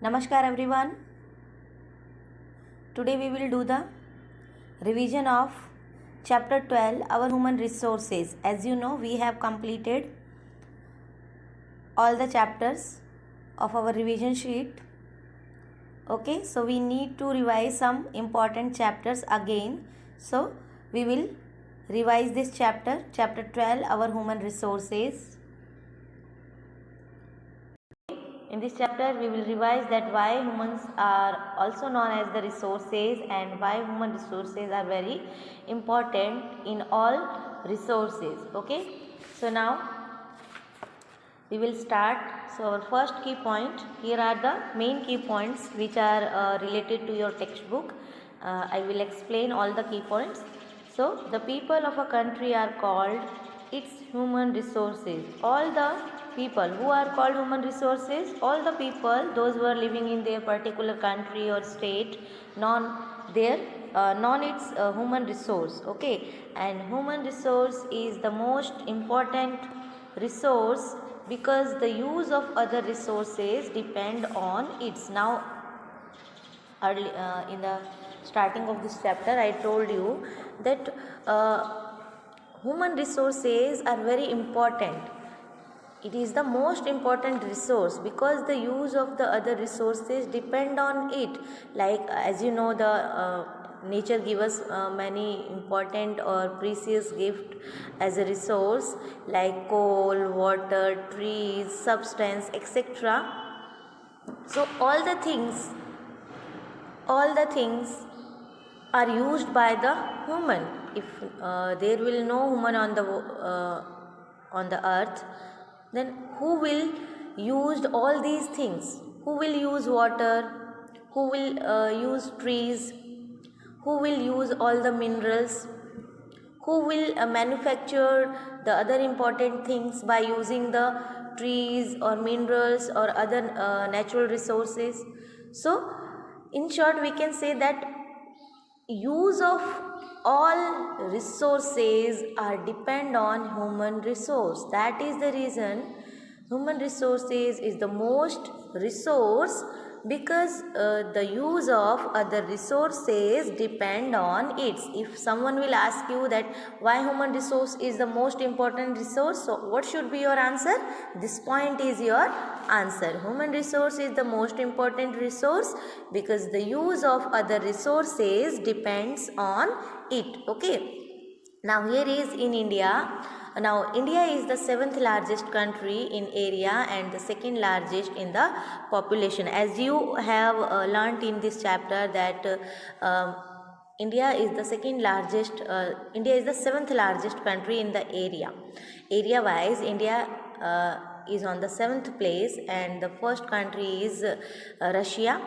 Namaskar everyone. Today we will do the revision of chapter 12, our human resources. As you know, we have completed all the chapters of our revision sheet. Okay, so we need to revise some important chapters again. So we will revise this chapter 12, our human resources. In this chapter, we will revise that why humans are also known as the resources and why human resources are very important in all resources. Okay, so now we will start. So our first key point, here are the main key points which are related to your textbook. I will explain all the key points. So the people of a country are called its human resources. All the people who are called human resources, all the people, those who are living in their particular country or state, non its human resource. Okay, and human resource is the most important resource because the use of other resources depend on its. Now early in the starting of this chapter I told you that human resources are very important. It is the most important resource because the use of the other resources depend on it. Like as you know, the nature gives us many important or precious gift as a resource like coal, water, trees, substance, etc. So all the things are used by the human. If there will no human on the earth, then who will use all these things? Who will use water? Who will use trees? Who will use all the minerals? Who will manufacture the other important things by using the trees or minerals or other natural resources? So in short, we can say that use of all resources are depend on human resource. That is the reason human resources is the most resource because the use of other resources depend on it. If someone will ask you that why human resource is the most important resource, so what should be your answer? This point is your answer. Human resource is the most important resource because the use of other resources depends on it. Okay, now here is in India. Now India is the 7th largest country in area and the 2nd largest in the population. As you have learnt in this chapter that India is the 7th largest country in the area. Area wise, India is on the 7th place and the first country is Russia.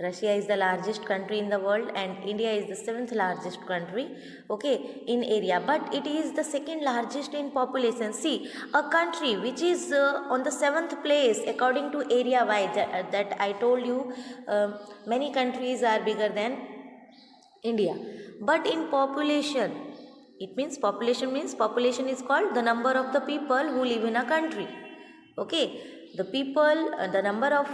Russia is the largest country in the world and India is the 7th largest country, okay, in area, but it is the 2nd largest in population. See, a country which is on the 7th place according to area wise, that I told you, many countries are bigger than India, but in population, it means population is called the number of the people who live in a country. Okay, the people, the number of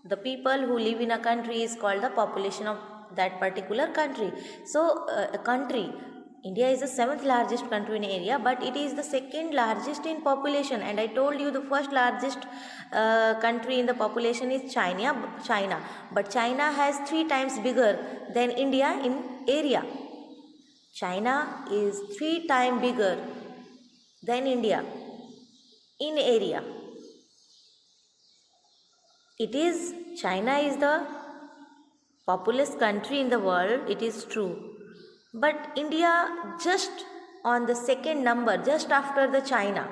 the people who live in a country is called the population of that particular country. So a country, India is the 7th largest country in area, but it is the 2nd largest in population. And I told you the first largest country in the population is China, but China has 3 times bigger than India in area. China is 3 times bigger than India in area. It is, China is the populous country in the world, it is true, but India just on the 2nd number, just after the China.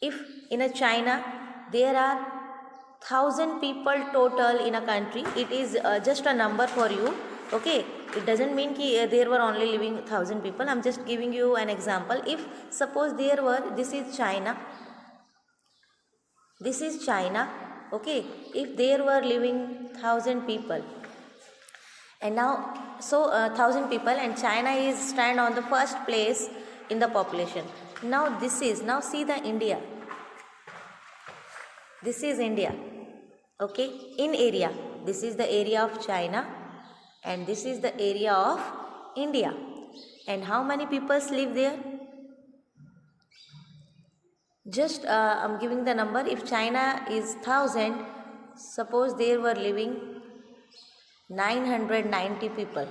If in a China there are 1000 people total in a country, it is just a number for you. Okay, it doesn't mean that there were only living 1000 people. I'm just giving you an example. If suppose there were, this is China, okay, if there were living 1000 people, and now so 1000 people and China is stand on the first place in the population. Now this is, now see the India, this is India, Okay, in area. This is the area of China and this is the area of India. And how many people live there? Just I'm giving the number. If China is 1000, suppose there were living 990 people.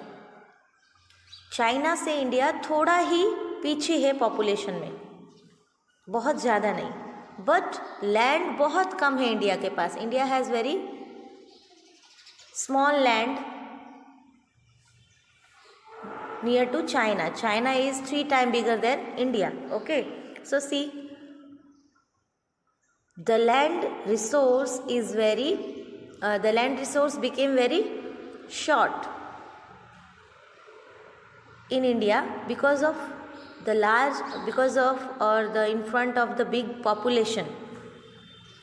China से India थोड़ा ही पीछे है population में, बहुत ज़्यादा नहीं, but land बहुत कम है इंडिया के पास. India has very small land near to China. China is 3 times bigger than India. Okay, so see, the land resource is very the land resource became very short in India because of the large, because of or the in front of the big population.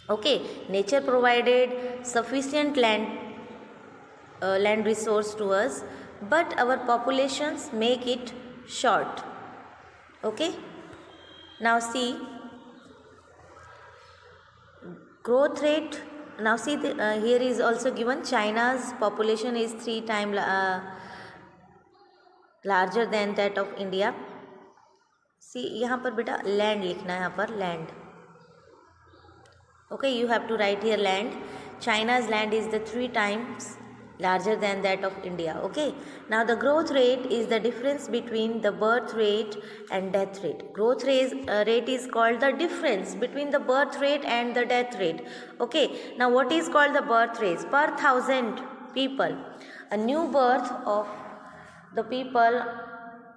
Okay, nature provided sufficient land resource to us, but our populations make it short. Okay, now see growth rate. Now see here is also given China's population is 3 times larger than that of India. See यहाँ पर बेटा land लिखना है, यहाँ पर land. Okay, you have to write here land. China's land is the 3 times larger than that of India. Okay, now the growth rate is the difference between the birth rate and death rate. Growth rate is called the difference between the birth rate and the death rate. Okay, now what is called the birth rate? Per 1000 people, a new birth of the people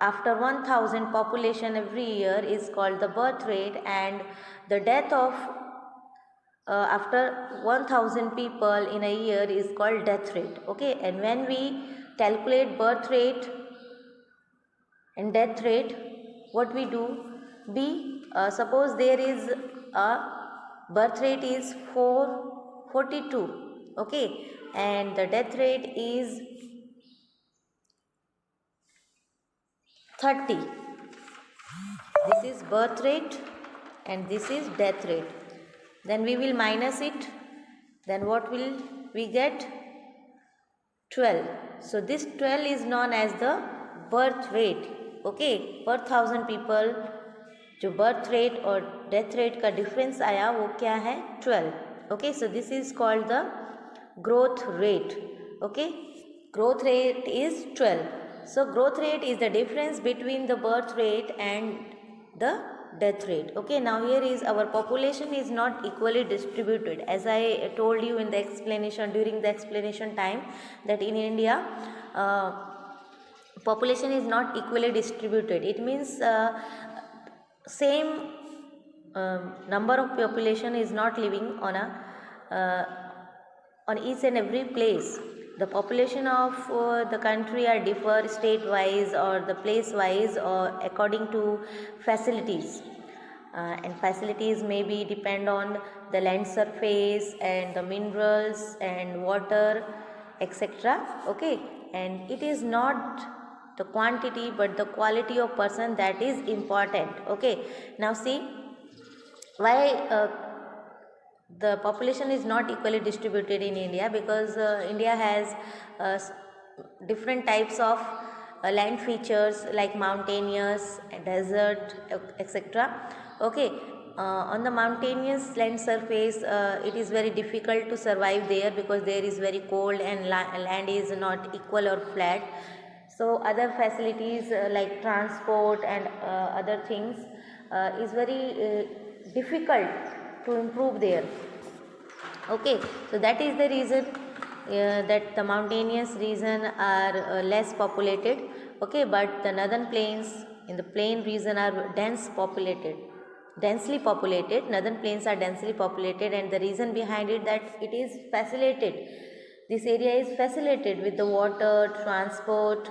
after 1000 population every year is called the birth rate, and the death of after 1000 people in a year is called death rate. Okay, and when we calculate birth rate and death rate, what we do, suppose there is a birth rate is 442, okay, and the death rate is 30. This is birth rate and this is death rate. Then we will minus it. Then what will we get? 12. So this 12 is known as the birth rate. Okay, per 1000 people जो birth rate और death rate का difference आया वो क्या है? 12. Okay, so this is called the growth rate. Okay, growth rate is 12. So growth rate is the difference between the birth rate and the death rate. Okay, now here is our population is not equally distributed, as I told you in the explanation, during the explanation time, that in India population is not equally distributed. It means same number of population is not living on each and every place. The population of the country are differ state wise or the place wise or according to facilities, and facilities may be depend on the land surface and the minerals and water, etc. Okay, and it is not the quantity but the quality of person that is important. Okay, now see why the population is not equally distributed in India, because India has different types of land features like mountainous, desert, etc. Okay, on the mountainous land surface it is very difficult to survive there because there is very cold and land is not equal or flat. So other facilities like transport and other things is very difficult to improve there. Okay, so that is the reason that the mountainous region are less populated. Okay, but the northern plains in the plain region are densely populated. Northern plains are densely populated, and the reason behind it that it is facilitated. This area is facilitated with the water, transport,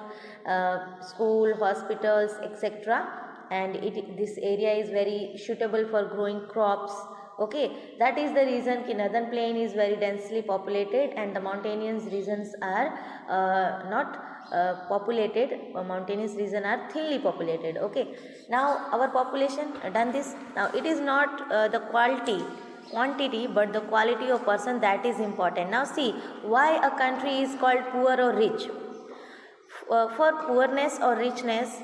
school, hospitals, etc. And this area is very suitable for growing crops. Okay, that is the reason कि northern plain is very densely populated and the mountainous regions are not populated. Mountainous regions are thinly populated. Okay, now our population done this. Now it is not the quality quantity but the quality of person, that is important. Now see, why a country is called poor or rich. For poorness or richness,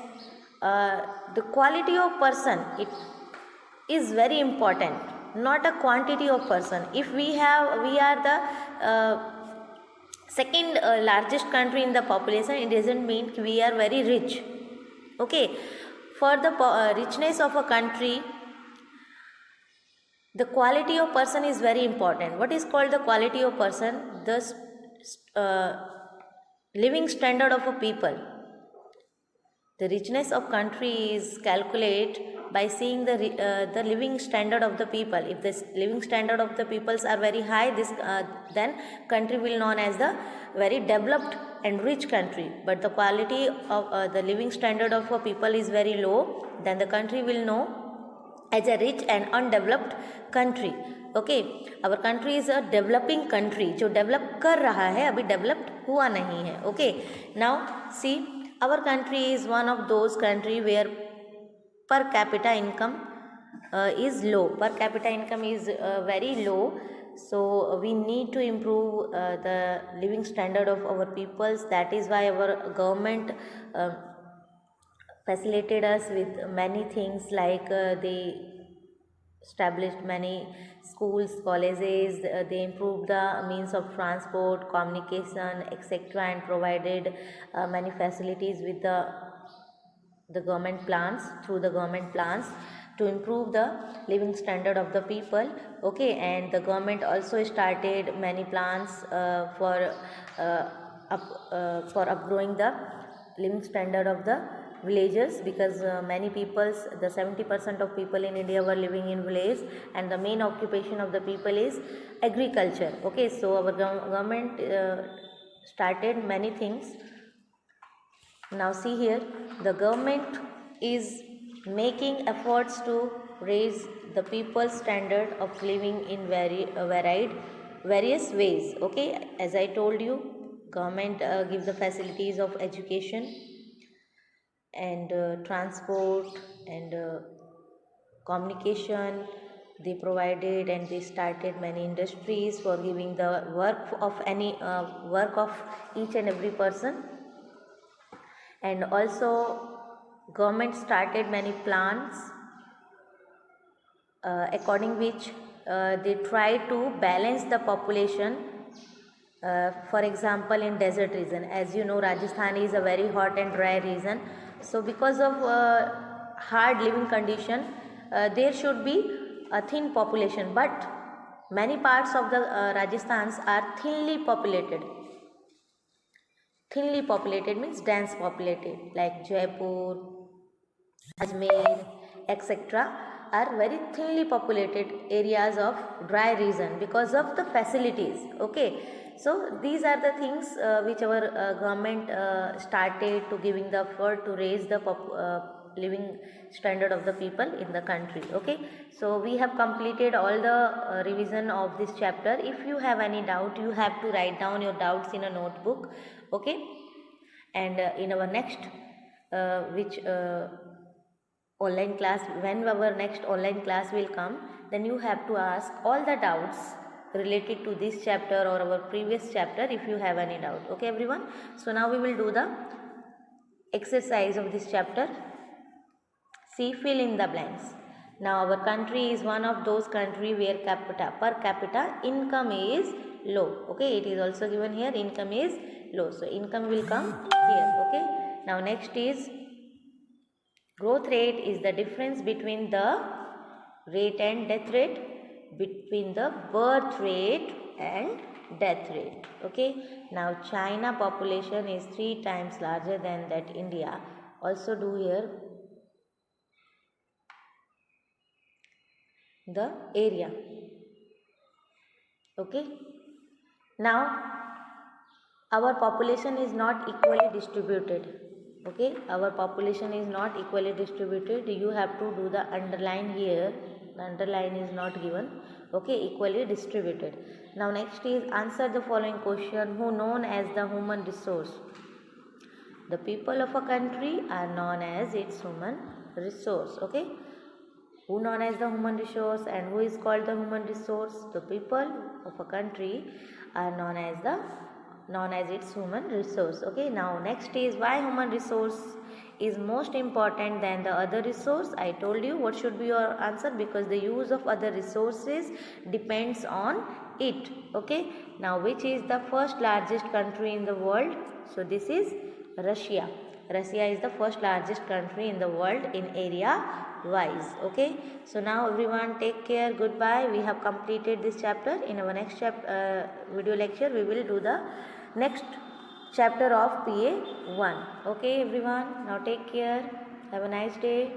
the quality of person, it is very important, not a quantity of person. If we are the second largest country in the population, it doesn't mean we are very rich. Okay, for the richness of a country, the quality of person is very important. What is called the quality of person? The living standard of a people. The richness of country is calculated by seeing the living standard of the people. If the living standard of the peoples are very high, then country will known as the very developed and rich country. But the quality of the living standard of a people is very low, then the country will know as a rich and undeveloped country. Okay, our country is a developing country, जो develop कर रहा है, अभी developed हुआ नहीं है. Okay, now see, our country is one of those country where per capita income is low. Per capita income is very low, so we need to improve the living standard of our peoples. That is why our government facilitated us with many things, like they established many schools, colleges, they improved the means of transport, communication, etc., and provided many facilities with the government plans, through the government plans, to improve the living standard of the people. Okay, and the government also started many plans for upgrowing the living standard of the villages, because many peoples, the 70% of people in India were living in village, and the main occupation of the people is agriculture. Okay, so our government started many things. Now see here, the government is making efforts to raise the people's standard of living in various ways. Okay, as I told you, government gives the facilities of education and transport and communication. They provided and they started many industries for giving the work of each and every person. And also government started many plans according which they try to balance the population. For example, in desert region, as you know, Rajasthan is a very hot and dry region. So because of hard living condition, there should be a thin population, but many parts of the Rajasthans are thinly populated. Thinly populated means dense populated, like Jaipur, Ajmer, etc., are very thinly populated areas of dry region because of the facilities. Okay, so these are the things which our government started to giving the effort to raise the living standard of the people in the country. Okay, so we have completed all the revision of this chapter. If you have any doubt, you have to write down your doubts in a notebook. Okay, and in our next online class, when our next online class will come, then you have to ask all the doubts related to this chapter or our previous chapter if you have any doubt. Okay everyone, so now we will do the exercise of this chapter. See, fill in the blanks. Now our country is one of those country where per capita income is low. Okay, it is also given here, income is low, so income will come here. Okay, now next is growth rate is the difference between the rate and death rate, between the birth rate and death rate. Okay, now China population is 3 times larger than that India. Also do here the area. Okay, now our population is not equally distributed. Okay, our population is not equally distributed. You have to do the underline here. The underline is not given. Okay, equally distributed. Now next is answer the following question. Who known as the human resource? The people of a country are known as its human resource. Okay, Who known as the human resource, and who is called the human resource? The people of a country are known as its human resource. Okay, now next is why human resource is most important than the other resource. I told you what should be your answer, because the use of other resources depends on it. Okay, now which is the first largest country in the world? So this is Russia. Russia is the first largest country in the world in area wise. Okay, so now everyone take care. Goodbye. We have completed this chapter. In our next video lecture, we will do the next chapter of PA 1. Okay everyone, now take care. Have a nice day.